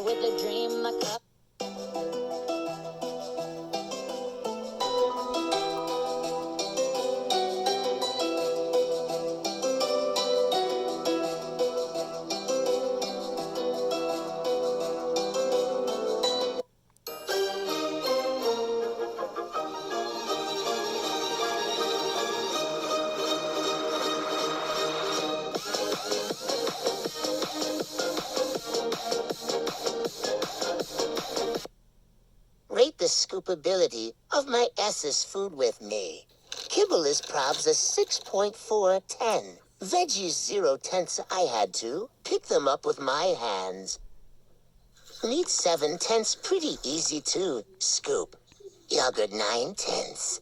with a dream, my cup. Rate the scoopability of my S's food with me. Kibble is probs a 6.4/10. Veggies 0/10 I had to. Pick them up with my hands. Meat 7/10 pretty easy too. Scoop. Yogurt 9/10.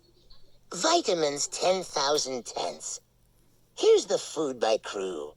Vitamins 10,000/10. Here's the food by crew.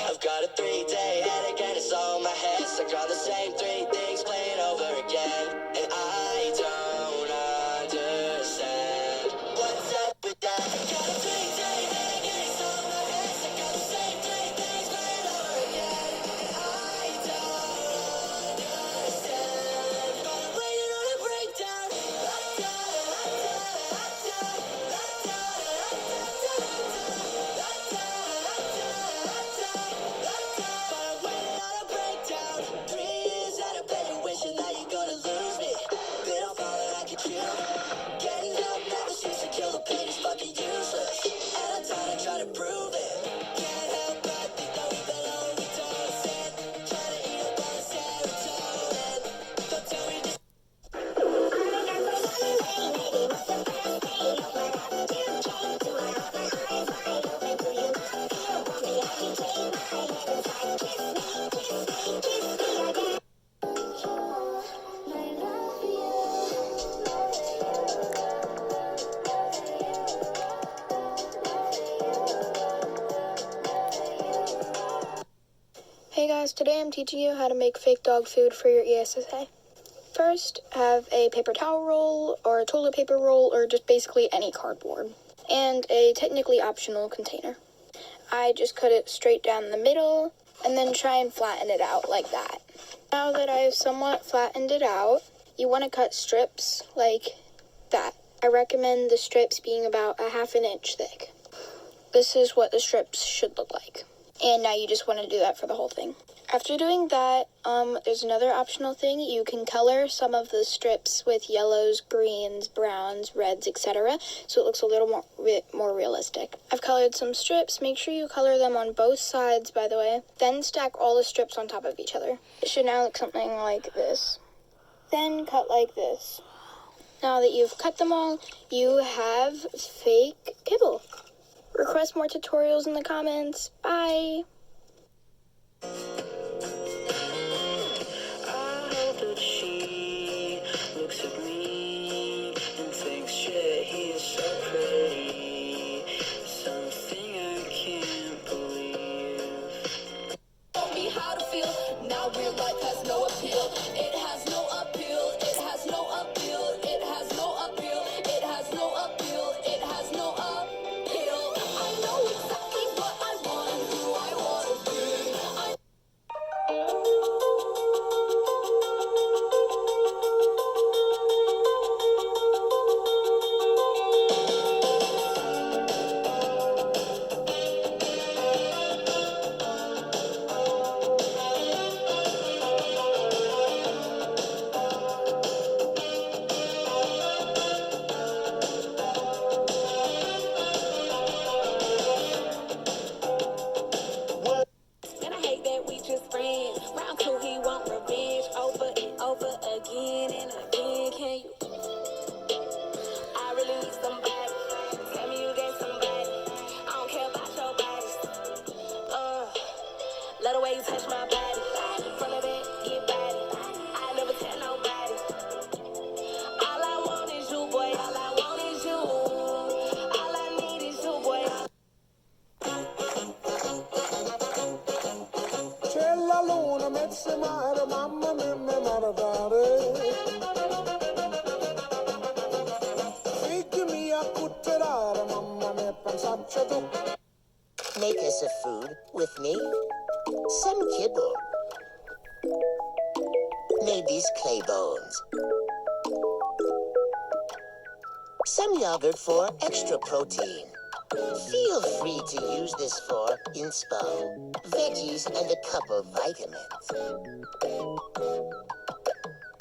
I've got a 3-day headache and it's on my head. Stuck on the same 3 things playing over again. And I don't understand what's up with that. I've got a 3-day headache and it's on my head. Stuck on the same 3 things playing over again. And I don't understand. But I'm waiting on a breakdown. Getting help never seems to kill the pain is fucking useless. And I'm tired of trying to prove it. Can't help but think that we better overdose it. Trying to eat up all the serotonin. Don't tell me this. Hey guys, today I'm teaching you how to make fake dog food for your ESSA. First, have a paper towel roll, or a toilet paper roll, or just basically any cardboard, and a technically optional container. I just cut it straight down the middle, and then try and flatten it out like that. Now that I've somewhat flattened it out, you want to cut strips like that. I recommend the strips being about a ½ inch thick. This is what the strips should look like. And now you just want to do that for the whole thing. After doing that, there's another optional thing. You can color some of the strips with yellows, greens, browns, reds, etc. So it looks a little more realistic. I've colored some strips. Make sure you color them on both sides, by the way. Then stack all the strips on top of each other. It should now look something like this. Then cut like this. Now that you've cut them all, you have fake kibble. Request more tutorials in the comments. Bye! I hope that she looks at me and thinks, shit, he is so pretty. Something I can't believe. Told me how to feel. Now real life has no appeal. It has no appeal. It has no appeal. It has no appeal. It has no appeal. It has no appeal. I know exactly what I want, who I want. way you touch my body. Front of it, get body. I never tell nobody. All I want is you, boy. All I want is you. All I need is you, boy. C'è la luna, mezzo mare, mamma mia, mi maradare. Figli mia, cutterare, mamma mia, pensaccia tu. Make us a food with me. Some kibble. Made these clay bones. Some yogurt for extra protein. Feel free to use this for inspo, veggies, and a couple vitamins.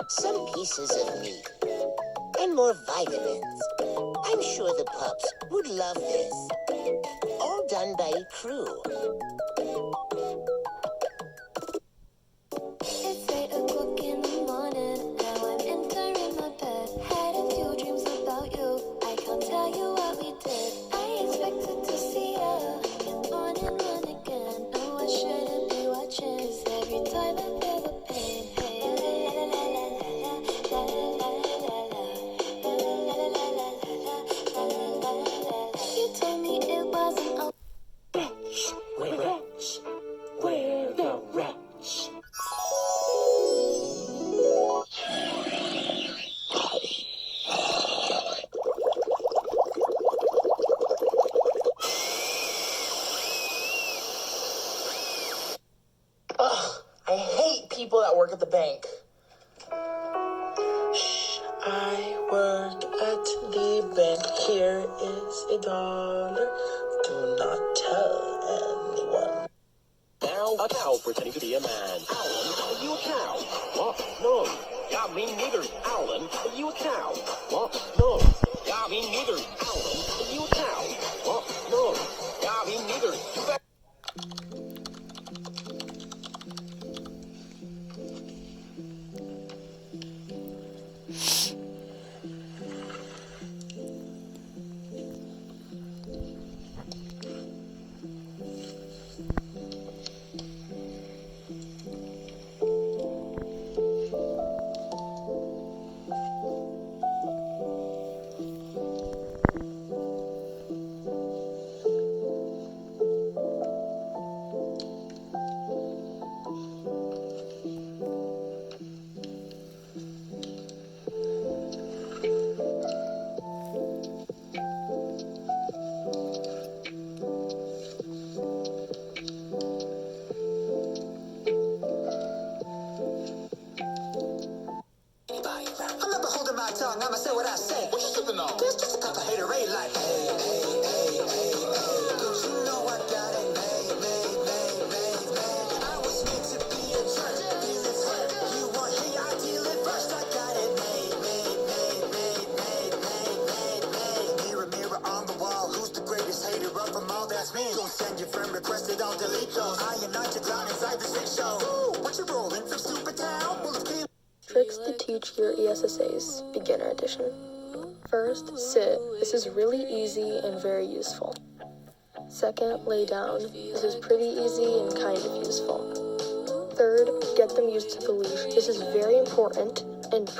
Some pieces of meat and more vitamins. I'm sure the pups would love this. All done by a crew. It's 8 o'clock in the morning, now I'm entering my bed. Had a few dreams about you, I can't tell you what we did. I expected to see you on and on again. No, I shouldn't be watching, 'cause every time I feel the pain. Hey, la la la la la la la la la la la la. You told me it wasn't all. We're rich. We're the rich. Ugh, I hate people that work at the bank. Shh, I work at the bank. Here is $1. Do not tell anyone. Now, a cow pretending to be a man. Alan, are you a cow? What? No. Yeah, me neither. Alan, are you a cow? What? No. Yeah, me neither. Alan, are you a cow? What? No. Yeah, me neither. You bet. I'm never holding my tongue, I'ma say what I say. What you sipping on? There's just a cup of haterade like, hey, hey, hey, hey, hey. Don't you know I got it made. I was meant to be a jerk, feel it hurt. You want hate, I deal it first. I got it made. Mirror, mirror on the wall, who's the greatest hater of them all? That's me. Don't send your friend requested, I'll delete those. I am not your clown inside the sick show. Ooh, what you rolling from stupid town? Bullets came. Tricks to teach your ESSAs, beginner edition. First, sit. This is really easy and very useful. Second, lay down. This is pretty easy and kind of useful. Third, get them used to the leash. This is very important and